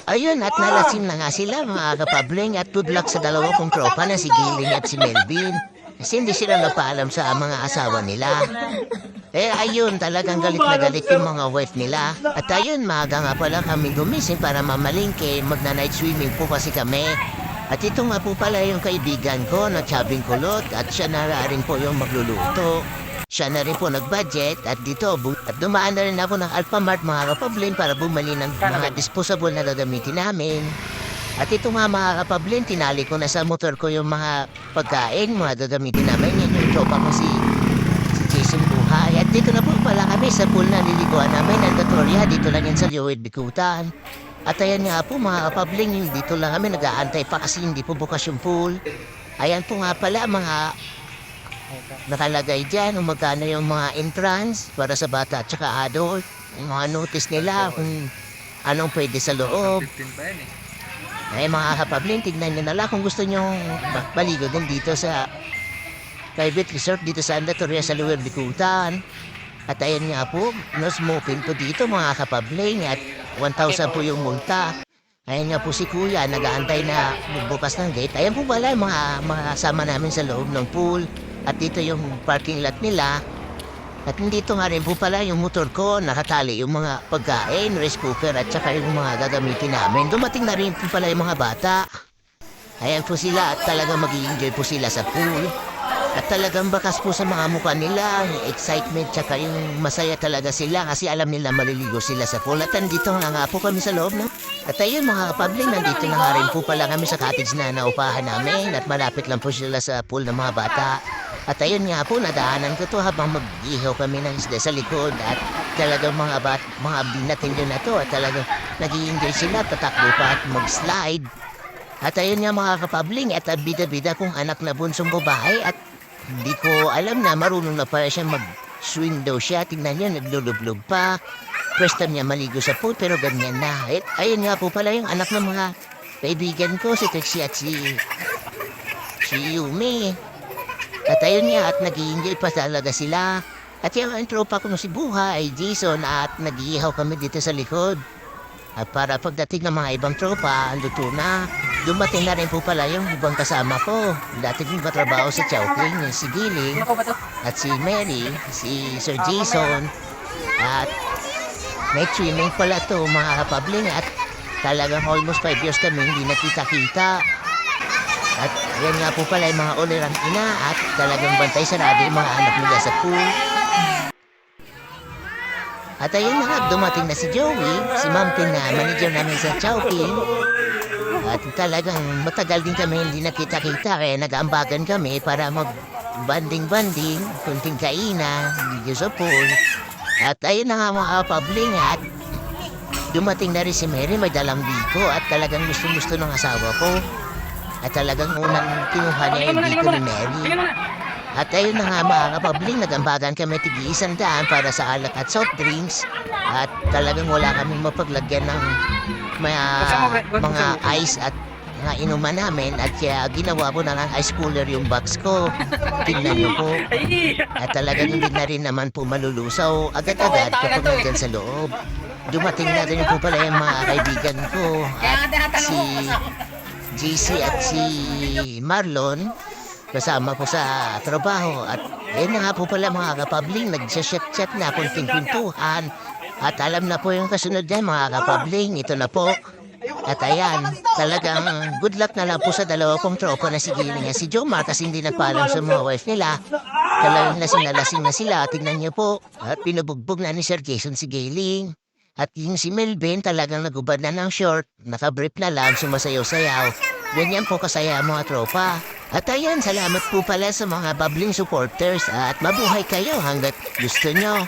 Ayun, at nalasing na nga sila mga kapabling at good luck sa dalawa kong tropa na si Giling at si Melvin. Kasi hindi sila napaalam sa mga asawa nila. Ayun, talagang galit na galit yung mga wife nila. At ayun, maaga nga pala kami gumising para mamalingke. Magna-night swimming po kasi kami. At ito nga po pala yung kaibigan ko na Chabing Kulot at siya na rin po yung magluluto. Siya na rin po nag-budget at dito at dumaan na rin ako ng Alphamart mga kapablin para bumali ng mga disposable na gagamitin namin. At ito nga mga kapablin, tinali ko na sa motor ko yung mga pagkain, mga gagamitin namin. Yan yung tropa ko si Jason Buhay. At dito na po pala kami sa pool na niliguan namin ng Datoria. Dito lang yan sa Liwid Bikutan. At ayan nga po mga kapabling, dito lang kami nag-aantay pa kasi hindi po bukas yung pool. Ayan po nga pala mga nakalagay dyan kung magkano yung mga entrance para sa bata at saka adult. Yung mga notice nila kung anong pwede sa loob. Ay mga kapabling, tignan nyo na lang kung gusto nyo baligo din dito sa private resort dito sa Andatoria sa Luwer Bikutan. At ayan nga po, no smoking po dito mga kapabling at 1,000 po yung multa. Ayan nga po si Kuya, nag-aantay na bukas ng gate. Ayan po pala yung mga kasama namin sa loob ng pool. At dito yung parking lot nila. At dito nga rin po pala yung motor ko, nakatali yung mga pagkain, rice cooker at saka yung mga gagamitin namin. Dumating na rin po pala yung mga bata. Ayan po sila at talagang mag-i-enjoy po sila sa pool. At talagang bakas po sa mga mukha nila, yung excitement tsaka yung masaya talaga sila kasi alam nila maliligo sila sa pool. At nandito nga po kami sa loob, no? At ayun mga kapabling, nandito na nga rin po pala kami sa cottage na naupahan namin at malapit lang po sila sa pool ng mga bata. At ayun nga po, nadaanan ko to habang mag-ihaw kami ng isda sa likod at talagang mga binatin yun na to at talagang nag-i-enjoy sila, tatakbo pa at mag-slide. At ayun nga mga kapabling, at bida-bida kong anak na bunsong babae at hindi ko alam na marunong na pala siya mag-swing daw siya. Tingnan niyo, naglulublog pa. First time niya maligo sa pool pero ganyan na. At ayun nga po pala yung anak ng mga kaibigan ko, si Trixie at si Yumi. At ayun nga, at nag-i-enjoy pa talaga sila. At yung tropa ko si Buhay, Jason, at nag-iihaw kami dito sa likod. At para pagdating ng mga ibang tropa, luto na. Dumating na rin po pala yung ibang kasama ko. Dati kong katrabaho sa Chowking, yung si Giling, at si Mary, si Sir Jason. At may swimming pala to mga kapabling. At talagang almost 5 years kami hindi nakita-kita. At yan nga po pala yung mga ulirang ina at talagang bantay sarado yung mga anak nila sa pool. At ayun na nga, dumating na si Joey, si Ma'am Tin na manager namin sa Chowking. At talagang matagal din kami hindi nakita-kita kaya nag-aambagan kami para mag-banding-banding, kunting kainan, video sa pool. At ayun na nga mga kapabling at dumating na rin si Mary, may dalang biko at talagang gusto-gusto ng asawa ko. At talagang unang kinuha niya yung biko ni Mary. At ayun na nga mga kapabling, nag-ambagan kami tig-100 para sa alak at soft drinks. At talagang wala kaming mapaglagyan ng mga ice at mga inuman namin. At kaya ginawa ko na ng ice cooler yung box ko. Tingnan niyo po. At talagang hindi na rin naman po malulusaw agad-agad kapag nandyan sa loob. Dumating na rin po pala yung mga kaibigan ko. At si JC at si Marlon kasama ko sa trabaho. At ayun na nga po pala mga kapabling, nag-chat na kunting pintuhan. At alam na po yung kasunod na mga kapabling, ito na po. At ayan, talagang good luck na lang po sa dalawa kong tropa na si Giling at si Jomar kasi hindi nagpaalam sa mga wife nila. Talagang lasing na sila, tingnan niyo po. At pinubugbog na ni Sir Jason si Giling. At yung si Melvin talagang nagubad na ng short, nakabrief na lang, sumasayaw-sayaw. Ganyan po kasaya mga tropa. At ayan, salamat po pala sa mga bubbling supporters at mabuhay kayo hanggat gusto nyo.